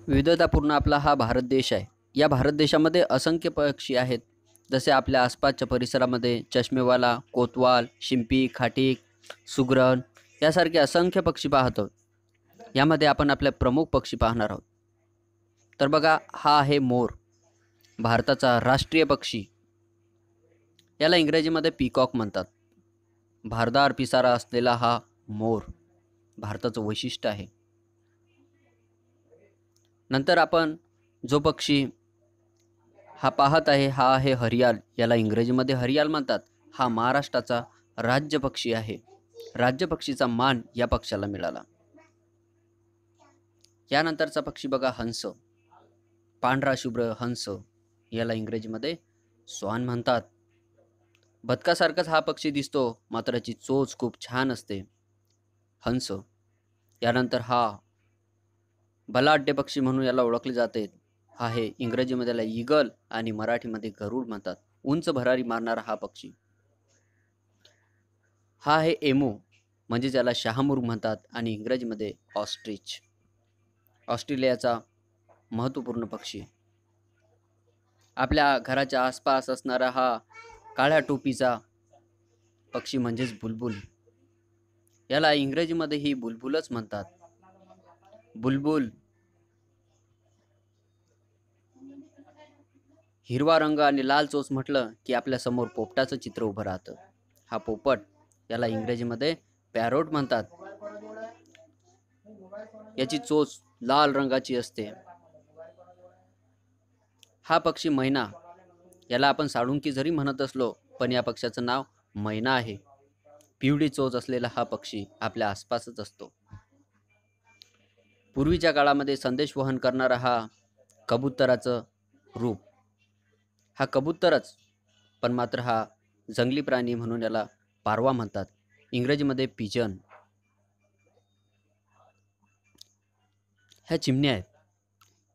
विविधतापूर्ण आपला हा भारत देश आहे. या भारत देशामध्ये असंख्य पक्षी आहेत. जसे आपल्या आसपासच्या परिसरामध्ये चष्मेवाला, कोतवाल, शिंपी, खाटीक, सुगरण यासारखे असंख्य पक्षी पाहतो. यामध्ये आपण आपले प्रमुख पक्षी पाहणार आहोत. तर बघा, हा आहे मोर, भारताचा राष्ट्रीय पक्षी. याला इंग्रजीमध्ये पीकॉक म्हणतात. भारदार पिसारा असलेला हा मोर भारताचं वैशिष्ट्य आहे. नंतर आपण जो पक्षी हा पाहत आहे हा आहे हरियाल. याला इंग्रजीमध्ये हरियाल म्हणतात. हा महाराष्ट्राचा राज्य पक्षी आहे. राज्य पक्षीचा मान या पक्षाला मिळाला. यानंतरचा पक्षी बघा, हंस, पांढरा शुभ्र हंस. याला इंग्रजीमध्ये स्वान म्हणतात. बदकासारखाच हा पक्षी दिसतो, मात्र याची चोच खूप छान असते. हंस. यानंतर हा बलाढ्य पक्षी म्हणून याला ओळखले जाते. आहे इंग्रजीमध्ये याला ईगल आणि मराठीमध्ये गरुड म्हणतात. उंच भरारी मारणारा हा पक्षी. हा आहे एमू, म्हणजे ज्याला शहामृग म्हणतात आणि इंग्रजीमध्ये ऑस्ट्रिच. ऑस्ट्रेलियाचा महत्त्वपूर्ण पक्षी. आपल्या घराच्या आसपास असणारा हा काळ्या टोपीचा पक्षी म्हणजेच बुलबुल. याला इंग्रजीमध्ये ही बुलबुलच म्हणतात. बुलबुल. हिरवा रंग आणि लाल चोच म्हटलं की आपल्या समोर पोपटाचं चित्र उभं राहतं. हा पोपट. याला इंग्रजीमध्ये पॅरोट म्हणतात. याची चोच लाल रंगाची असते. हा पक्षी मैना. याला आपण साळुंकी जरी म्हणत असलो पण या पक्षाचं नाव मैना आहे. पिवळी चोच असलेला हा पक्षी आपल्या आसपासच असतो. पूर्वीच्या काळामध्ये संदेश वहन करणारा हा कबुतराचं रूप. हा कबूतरच, पण मात्र हा जंगली प्राणी म्हणून याला पारवा म्हणतात. इंग्रजीमध्ये पिजन. ह्या चिमण्या आहेत.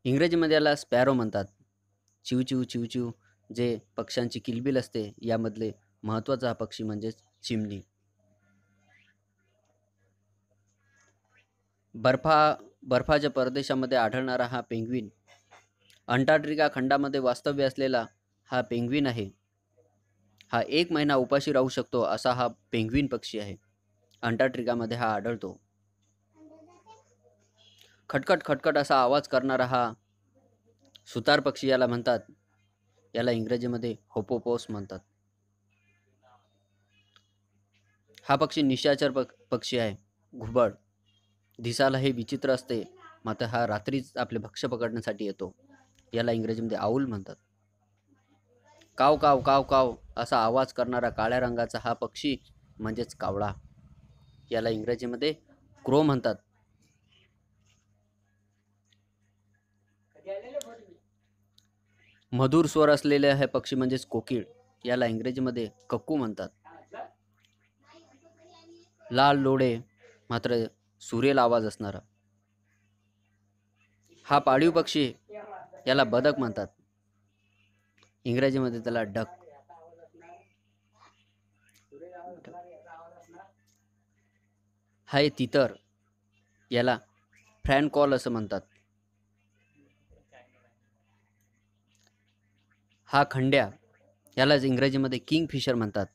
इंग्रजीमध्ये याला स्पॅरो म्हणतात. चिवचिव चिवचिव जे पक्ष्यांची किलबिल असते यामधले महत्त्वाचा हा पक्षी म्हणजेच चिमणी. बर्फाच्या प्रदेशामध्ये आढळणारा हा पेंग्विन. अंटार्क्टिका खंडामध्ये वास्तव्य असलेला हा पेंग्विन आहे. हा 1 महिना उपाशी राहू शकतो असा हा पेंग्विन पक्षी आहे. अंटार्क्टिकामध्ये हा आढळतो. खटखट खटखट असा आवाज करणारा हा सुतार पक्षी याला म्हणतात. याला इंग्रजीमध्ये होपोपोस म्हणतात. हा पक्षी निशाचर पक्षी आहे. घुबड. दिसायला हे विचित्र असते, मात्र हा रात्रीच आपले भक्ष्य पकडण्यासाठी येतो. याला इंग्रजीमध्ये आऊल म्हणतात. काव काव काव काव असा आवाज करणारा काळ्या रंगाचा हा पक्षी म्हणजेच कावळा. याला इंग्रजीमध्ये क्रो म्हणतात. मधुर स्वर असलेले हे पक्षी म्हणजेच कोकिळ. याला इंग्रजीमध्ये कक्कू म्हणतात. लाल डोळे मात्र सुरेल आवाज असणारा हा पाळीव पक्षी. याला बदक म्हणतात. इंग्रजीमध्ये त्याला डक. हा तितर. याला फ्रॅनकॉल असं म्हणतात. हा खंड्या. यालाच इंग्रजीमध्ये किंगफिशर म्हणतात.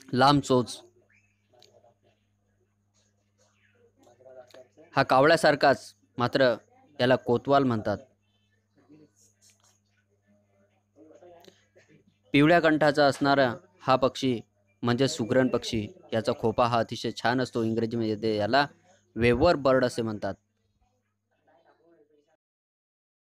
लांब चोच. हा कावळ्यासारखाच, मात्र याला कोतवाल म्हणतात. पिवळ्या कंठाचा असणारा हा पक्षी म्हणजे सुगरण पक्षी. याचा खोपा हा अतिशय छान असतो. इंग्रजीमध्ये याला वेव्हर बर्ड असे म्हणतात.